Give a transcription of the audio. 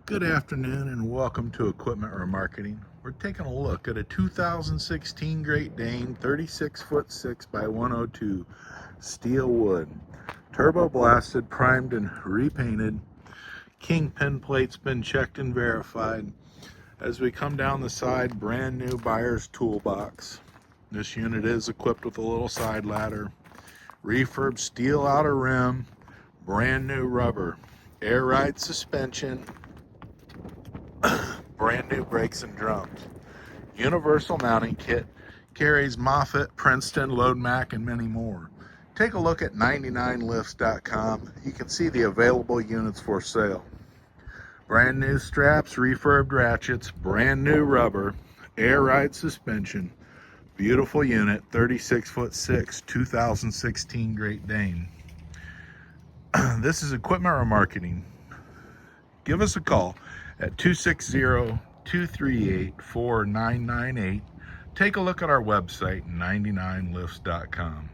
Good afternoon and welcome to Equipment Remarketing. We're taking a look at a 2016 Great Dane 36-foot 6 by 102 steel wood. Turbo blasted, primed and repainted. Kingpin plate's been checked and verified. As we come down the side, brand new buyer's toolbox. This unit is equipped with a little side ladder. Refurb steel outer rim, brand new rubber. Air ride suspension, brand new brakes and drums. Universal mounting kit, carries Moffett, Princeton, Load Mac, and many more. Take a look at 99lifts.com. You can see the available units for sale. Brand new straps, refurbed ratchets, brand new rubber, air ride suspension. Beautiful unit, 36-foot 6, 2016 Great Dane. This is Equipment Remarketing. Give us a call at 260-238-4998. Take a look at our website, 99lifts.com.